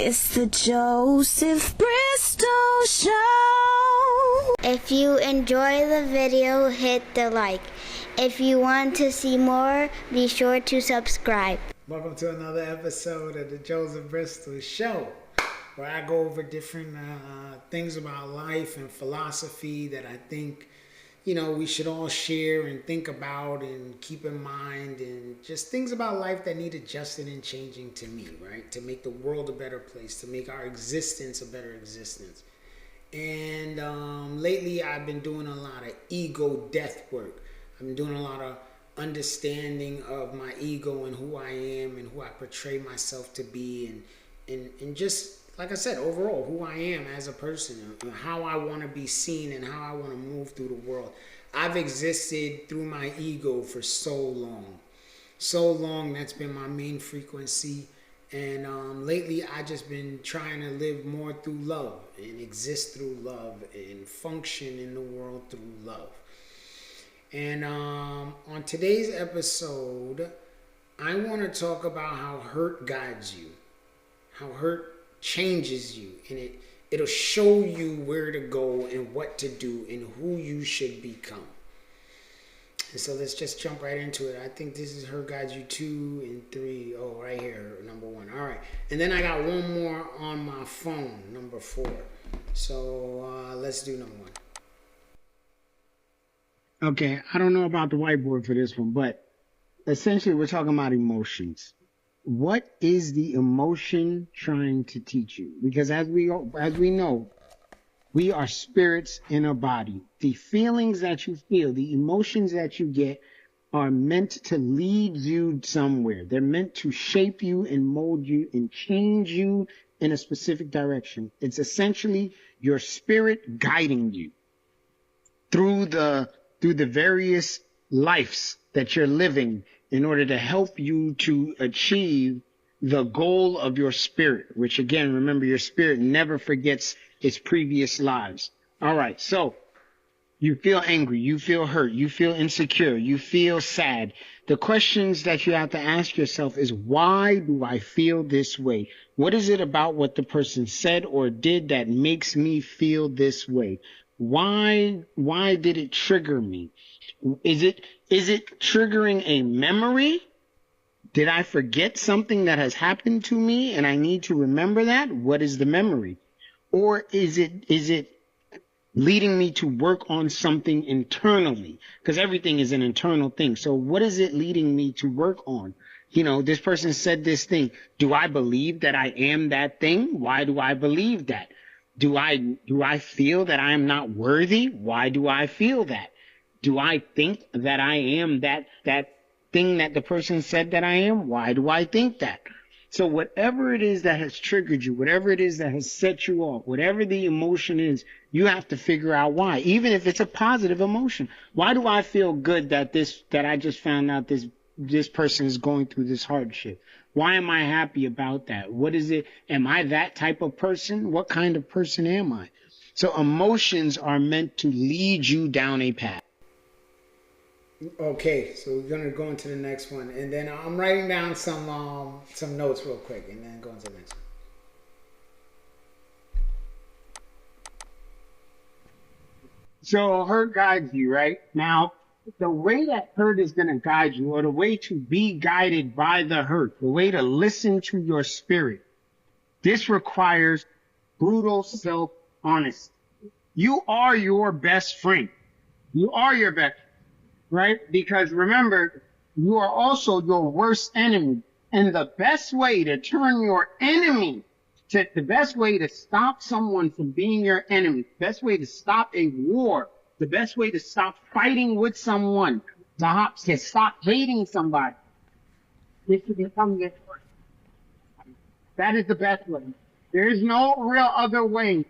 It's the Joseph Bristow Show. If you enjoy the video, hit the like. If you want to see more, be sure to subscribe. Welcome to another episode of the Joseph Bristow Show, where I go over different things about life and philosophy that I think, we should all share and think about and keep in mind, and just things about life that need adjusting and changing to me, right? To make the world a better place, to make our existence a better existence. And lately I've been doing a lot of ego death work. I've been doing a lot of understanding of my ego and who I am and who I portray myself to be, and just, like I said, overall, who I am as a person, and how I want to be seen and how I want to move through the world. I've existed through my ego for so long. So long, that's been my main frequency. And lately, I've just been trying to live more through love and exist through love and function in the world through love. And on today's episode, I want to talk about how hurt guides you, how hurt changes you, and it'll show you where to go and what to do and who you should become. And so let's just jump right into it. I think this is Hurt Guides You 2 and 3. Oh, right here, number 1. All right. And then I got one more on my phone, number 4. So let's do number 1. Okay, I don't know about the whiteboard for this one, but essentially we're talking about emotions. What is the emotion trying to teach you? Because as we know, we are spirits in a body. The feelings that you feel, the emotions that you get are meant to lead you somewhere. They're meant to shape you and mold you and change you in a specific direction. It's essentially your spirit guiding you through the various lives that you're living in order to help you to achieve the goal of your spirit, which again, remember, your spirit never forgets its previous lives. All right. So you feel angry, you feel hurt, you feel insecure, you feel sad. The questions that you have to ask yourself is, why do I feel this way? What is it about what the person said or did that makes me feel this way? Why did it trigger me? Is it triggering a memory? Did I forget something that has happened to me and I need to remember that? What is the memory? Or is it leading me to work on something internally? Because everything is an internal thing. So what is it leading me to work on? This person said this thing. Do I believe that I am that thing? Why do I believe that? Do I feel that I am not worthy? Why do I feel that? Do I think that I am that thing that the person said that I am? Why do I think that? So whatever it is that has triggered you, whatever it is that has set you off, whatever the emotion is, you have to figure out why, even if it's a positive emotion. Why do I feel good that I just found out this person is going through this hardship? Why am I happy about that? What is it? Am I that type of person? What kind of person am I? So emotions are meant to lead you down a path. Okay, so we're gonna go into the next one, and then I'm writing down some notes real quick, and then go into the next one. So hurt guides you, right? Now, the way that hurt is gonna guide you, or the way to be guided by the hurt, the way to listen to your spirit, this requires brutal self-honesty. You are your best friend. You are your best. Right? Because remember, you are also your worst enemy. And the best way to turn your enemy the best way to stop someone from being your enemy, the best way to stop a war, the best way to stop fighting with someone, to stop hating somebody, is to become your friend. That is the best way. There is no real other way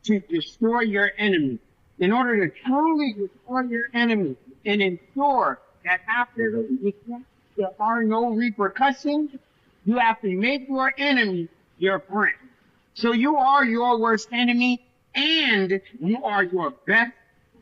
to destroy your enemy. In order to truly destroy your enemy, and ensure that after there are no repercussions, you have to make your enemy your friend. So you are your worst enemy and you are your best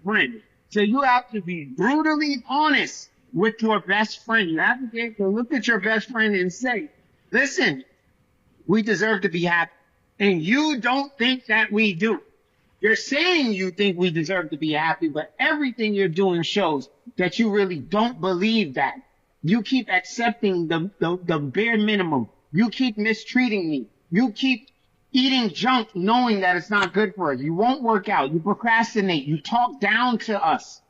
friend. So you have to be brutally honest with your best friend. You have to be able to look at your best friend and say, listen, we deserve to be happy. And you don't think that we do. You're saying you think we deserve to be happy, but everything you're doing shows that you really don't believe that. You keep accepting the bare minimum. You keep mistreating me. You keep eating junk knowing that it's not good for us. You won't work out. You procrastinate. You talk down to us.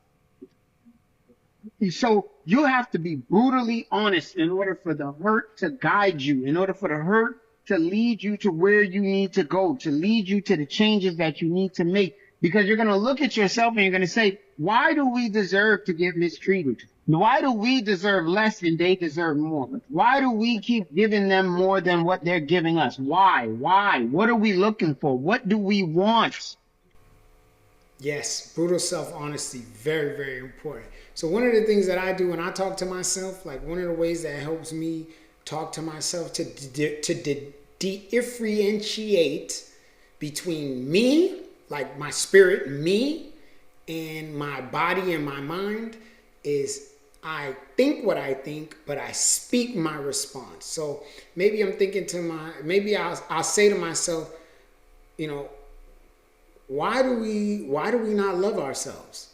So you have to be brutally honest in order for the hurt to guide you, in order for the hurt to lead you to where you need to go, to lead you to the changes that you need to make. Because you're going to look at yourself and you're going to say, why do we deserve to get mistreated? Why do we deserve less and they deserve more? Why do we keep giving them more than what they're giving us? Why? What are we looking for? What do we want? Yes, brutal self-honesty, very, very important. So one of the things that I do when I talk to myself, like one of the ways that helps me talk to myself to differentiate between me, like my spirit, me, and my body and my mind is I think what I think, but I speak my response. So maybe I'm thinking maybe I'll say to myself, you know, why do we not love ourselves?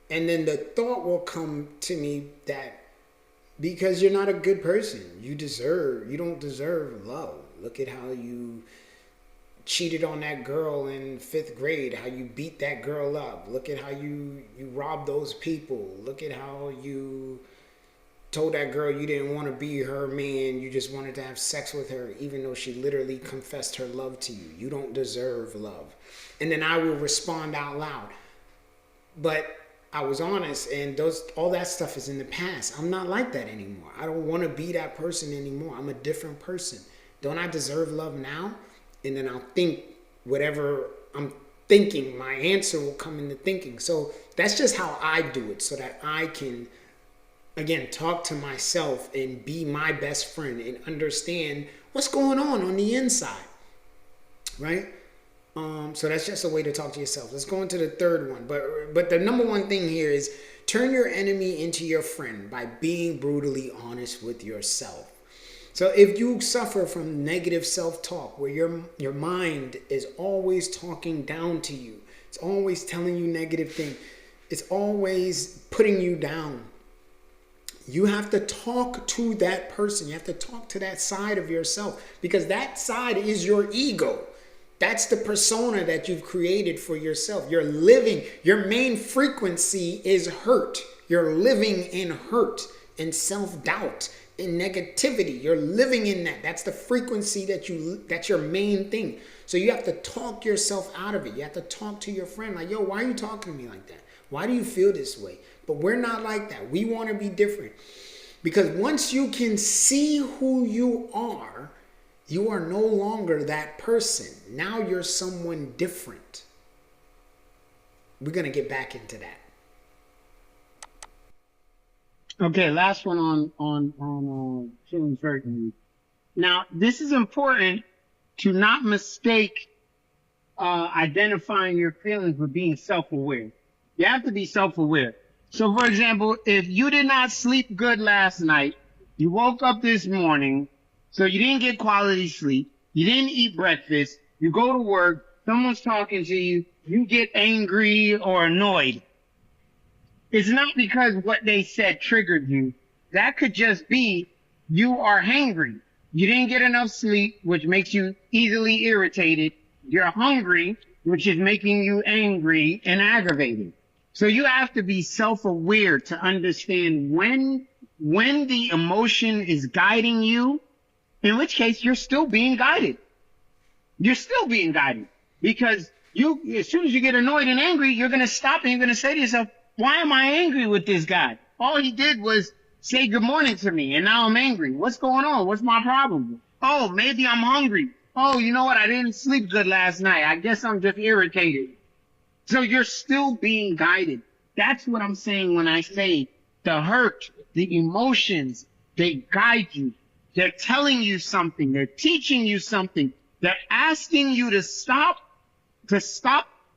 And then the thought will come to me that because you're not a good person, you don't deserve love. Look at how you cheated on that girl in 5th grade, how you beat that girl up. Look at how you robbed those people. Look at how you told that girl you didn't want to be her man. You just wanted to have sex with her, even though she literally confessed her love to you. You don't deserve love. And then I will respond out loud. But I was honest, and all that stuff is in the past. I'm not like that anymore. I don't want to be that person anymore. I'm a different person. Don't I deserve love now? And then I'll think whatever I'm thinking, my answer will come into thinking. So that's just how I do it, so that I can, again, talk to myself and be my best friend and understand what's going on the inside, right? So that's just a way to talk to yourself. Let's go into the third one. But the number one thing here is turn your enemy into your friend by being brutally honest with yourself. So if you suffer from negative self-talk, where your mind is always talking down to you, it's always telling you negative things, it's always putting you down, you have to talk to that person. You have to talk to that side of yourself, because that side is your ego. That's the persona that you've created for yourself. You're living, your main frequency is hurt. You're living in hurt and self-doubt and negativity. You're living in that. That's the frequency that's your main thing. So you have to talk yourself out of it. You have to talk to your friend like, yo, why are you talking to me like that? Why do you feel this way? But we're not like that. We want to be different. Because once you can see who you are no longer that person. Now you're someone different. We're going to get back into that. Okay, last one on feeling certain. Now, this is important to not mistake identifying your feelings with being self-aware. You have to be self-aware. So, for example, if you did not sleep good last night, you woke up this morning, so you didn't get quality sleep, you didn't eat breakfast, you go to work, someone's talking to you, you get angry or annoyed. It's not because what they said triggered you. That could just be you are hangry. You didn't get enough sleep, which makes you easily irritated. You're hungry, which is making you angry and aggravated. So you have to be self-aware to understand when the emotion is guiding you, in which case you're still being guided. You're still being guided, because as soon as you get annoyed and angry, you're going to stop and you're going to say to yourself, why am I angry with this guy? All he did was say good morning to me, and now I'm angry. What's going on? What's my problem? Oh, maybe I'm hungry. Oh, you know what? I didn't sleep good last night. I guess I'm just irritated. So you're still being guided. That's what I'm saying when I say the hurt, the emotions, they guide you. They're telling you something. They're teaching you something. They're asking you to stop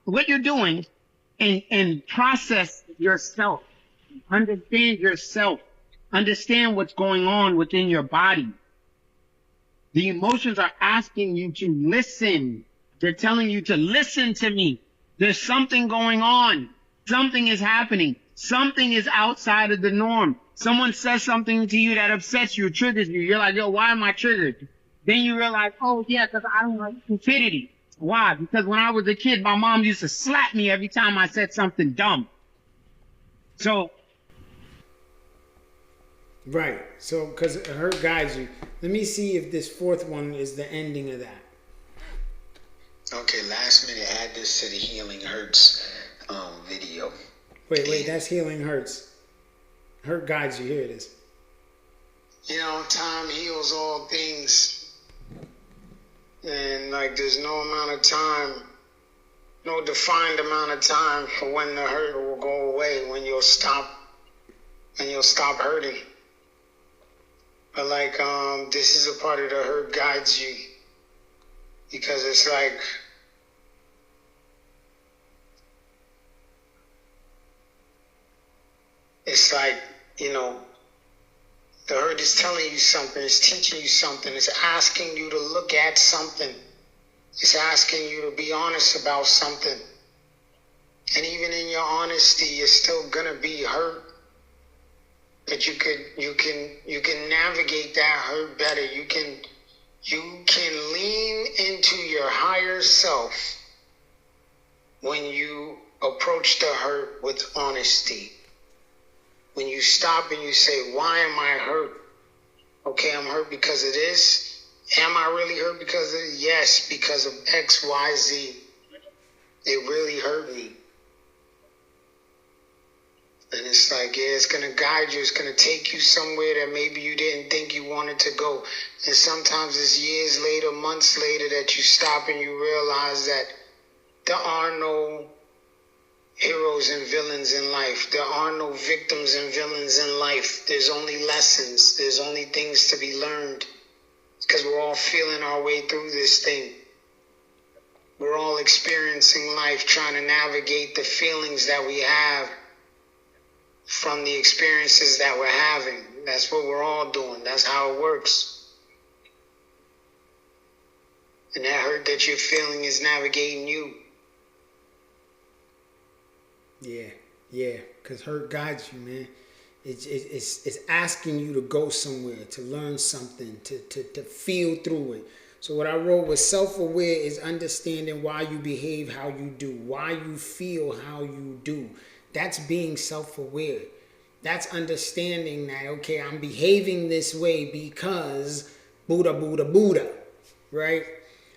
what you're doing and process yourself. Understand yourself. Understand what's going on within your body. The emotions are asking you to listen. They're telling you to listen to me. There's something going on. Something is happening. Something is outside of the norm. Someone says something to you that upsets you, triggers you. You're like, yo, why am I triggered? Then you realize, oh yeah, because I don't like stupidity. Why? Because when I was a kid, my mom used to slap me every time I said something dumb. So, Right. So, because her guides you. Let me see if this fourth one is the ending of that. Okay, last minute, add this to the Healing Hurts video. Wait, that's Healing Hurts. Hurt guides you. Here it is. You know, time heals all things. And, like, there's no amount of time, no defined amount of time for when the hurt will go away, when you'll stop hurting. But, like, this is a part of the hurt guides you. Because it's like, you know, the hurt is telling you something, it's teaching you something, it's asking you to look at something, it's asking you to be honest about something. And even in your honesty, you're still gonna be hurt. But you can navigate that hurt better. You can lean into your higher self when you approach the hurt with honesty. When you stop and you say, why am I hurt? Okay, I'm hurt because of this. Am I really hurt because of it? Yes, because of X, Y, Z. It really hurt me. And it's like, yeah, it's going to guide you. It's going to take you somewhere that maybe you didn't think you wanted to go. And sometimes it's years later, months later that you stop and you realize that there are no heroes and villains in life. There are no victims and villains in life. There's only lessons. There's only things to be learned. Because we're all feeling our way through this thing. We're all experiencing life, trying to navigate the feelings that we have from the experiences that we're having. That's what we're all doing. That's how it works. And that hurt that you're feeling is navigating you. Yeah, because hurt guides you, man. It's asking you to go somewhere, to learn something, to feel through it. So what I wrote was self-aware is understanding why you behave how you do, why you feel how you do. That's being self-aware. That's understanding that, okay, I'm behaving this way because Buddha, right?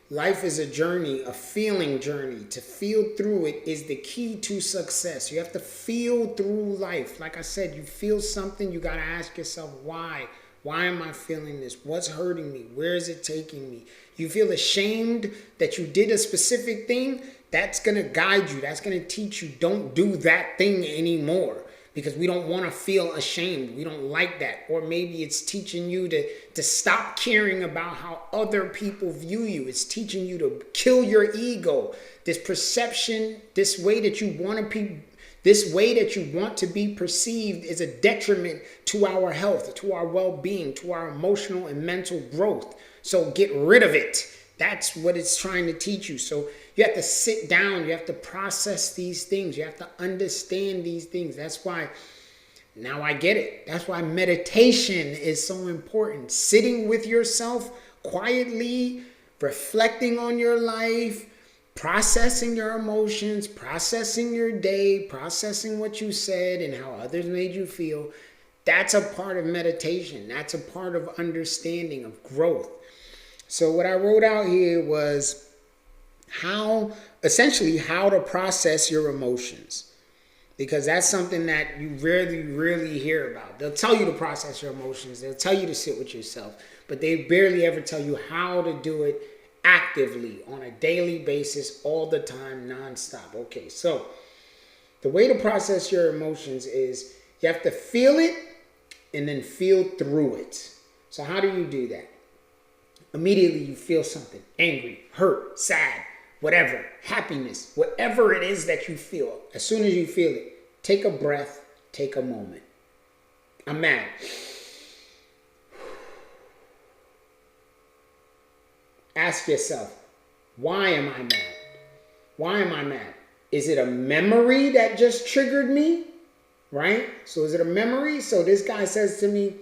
Life is a journey, a feeling journey. To feel through it is the key to success. You have to feel through life. Like I said, you feel something, you got to ask yourself, why? Why am I feeling this? What's hurting me? Where is it taking me? You feel ashamed that you did a specific thing? That's going to guide you. That's going to teach you, don't do that thing anymore. Because we don't want to feel ashamed. We don't like that. Or maybe it's teaching you to stop caring about how other people view you. It's teaching you to kill your ego. This perception, this way that you want to be perceived is a detriment to our health, to our well-being, to our emotional and mental growth. So get rid of it. That's what it's trying to teach you. So you have to sit down. You have to process these things. You have to understand these things. That's why now I get it. That's why meditation is so important. Sitting with yourself quietly, reflecting on your life, processing your emotions, processing your day, processing what you said and how others made you feel. That's a part of meditation. That's a part of understanding, of growth. So what I wrote out here was how to process your emotions, because that's something that you rarely hear about. They'll tell you to process your emotions. They'll tell you to sit with yourself, but they barely ever tell you how to do it actively on a daily basis, all the time, nonstop. Okay, so the way to process your emotions is you have to feel it and then feel through it. So how do you do that? Immediately you feel something, angry, hurt, sad, whatever, happiness, whatever it is that you feel. As soon as you feel it, take a breath, take a moment. I'm mad. ask yourself, why am I mad? Why am I mad? Is it a memory that just triggered me? Right? So is it a memory? So this guy says to me,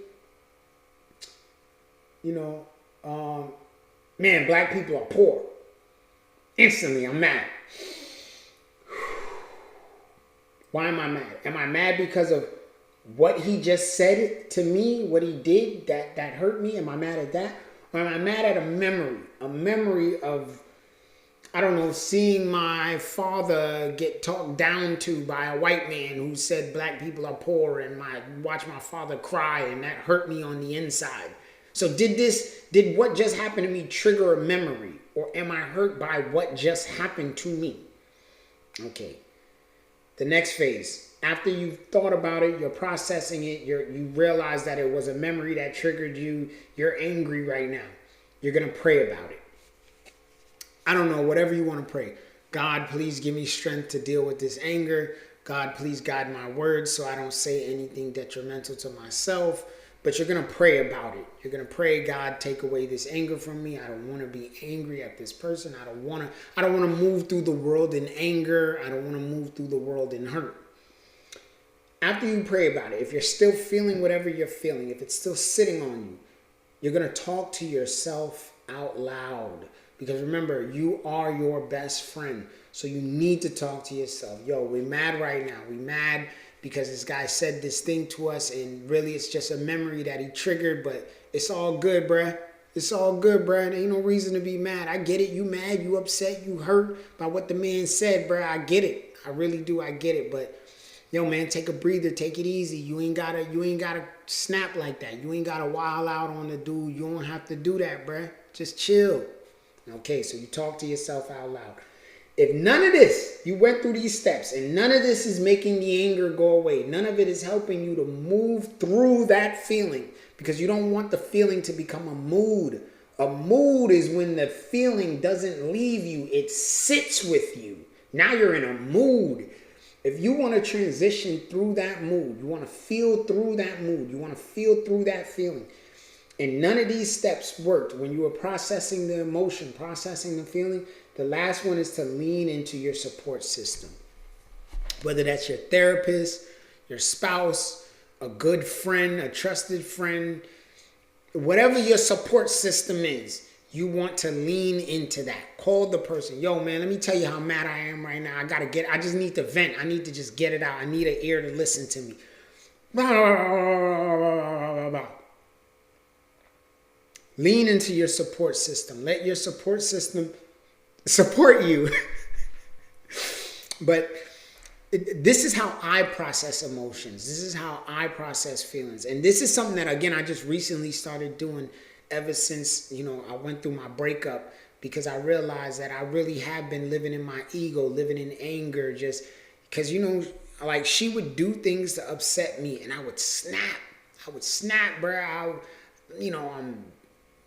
man, black people are poor. Instantly, I'm mad. Why am I mad? Am I mad because of what he just said to me, what he did that hurt me? Am I mad at that? Or am I mad at a memory of, I don't know, seeing my father get talked down to by a white man who said black people are poor, and watch my father cry, and that hurt me on the inside. So did what just happened to me trigger a memory, or am I hurt by what just happened to me? Okay. The next phase, after you've thought about it, you're processing it, you realize that it was a memory that triggered you, you're angry right now. You're going to pray about it. I don't know, whatever you want to pray. God, please give me strength to deal with this anger. God, please guide my words so I don't say anything detrimental to myself. But you're going to pray about it. You're going to pray, God, take away this anger from me. I don't want to be angry at this person. I don't want to move through the world in anger. I don't want to move through the world in hurt. After you pray about it, if you're still feeling whatever you're feeling, if it's still sitting on you, you're going to talk to yourself out loud. Because remember, you are your best friend. So you need to talk to yourself. Yo, we're mad right now. We're mad because this guy said this thing to us, and really it's just a memory that he triggered, but it's all good, bruh. It's all good, bruh. There ain't no reason to be mad. I get it. You mad, you upset, you hurt by what the man said, bruh. I get it. I really do. I get it. But yo, man, take a breather. Take it easy. You ain't gotta snap like that. You ain't gotta wild out on the dude. You don't have to do that, bruh. Just chill. Okay, so you talk to yourself out loud. If none of this, you went through these steps, and none of this is making the anger go away, none of it is helping you to move through that feeling, because you don't want the feeling to become a mood. A mood is when the feeling doesn't leave you, it sits with you. Now you're in a mood. If you want to transition through that mood, you want to feel through that mood, you want to feel through that feeling, and none of these steps worked when you were processing the emotion, processing the feeling, the last one is to lean into your support system. Whether that's your therapist, your spouse, a good friend, a trusted friend, whatever your support system is, you want to lean into that. Call the person. Yo, man, let me tell you how mad I am right now. I just need to vent. I need to just get it out. I need an ear to listen to me. Lean into your support system. Let your support system support you. But this is how I process emotions. This is how I process feelings. And this is something that, again, I just recently started doing ever since, I went through my breakup, because I realized that I really have been living in my ego, living in anger, just because, like she would do things to upset me and I would snap. Bro. I'm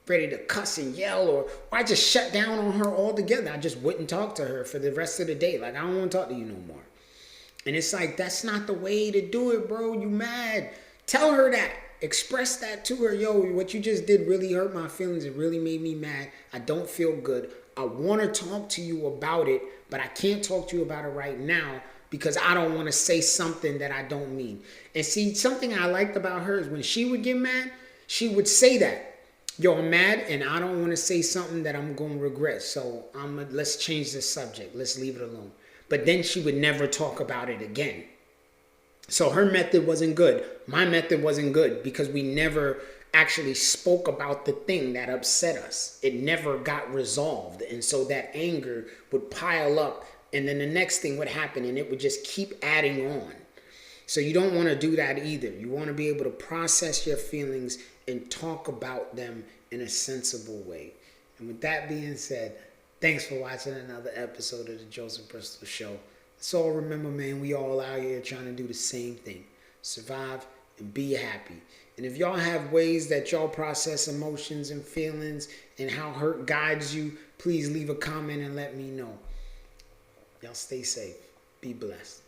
ready to cuss and yell, or I just shut down on her altogether. I just wouldn't talk to her for the rest of the day. Like, I don't want to talk to you no more. And it's like, that's not the way to do it, bro. You mad. Tell her that. Express that to her. Yo, what you just did really hurt my feelings. It really made me mad. I don't feel good. I want to talk to you about it, but I can't talk to you about it right now because I don't want to say something that I don't mean. And see, something I liked about her is when she would get mad, she would say that. Yo, I'm mad and I don't want to say something that I'm going to regret. So let's change the subject. Let's leave it alone. But then she would never talk about it again. So her method wasn't good. My method wasn't good because we never actually spoke about the thing that upset us. It never got resolved. And so that anger would pile up, and then the next thing would happen and it would just keep adding on. So you don't want to do that either. You want to be able to process your feelings and talk about them in a sensible way. And with that being said, thanks for watching another episode of the Joseph Bristol Show. Let's all remember, man, we all out here trying to do the same thing. Survive and be happy. And if y'all have ways that y'all process emotions and feelings and how hurt guides you, please leave a comment and let me know. Y'all stay safe. Be blessed.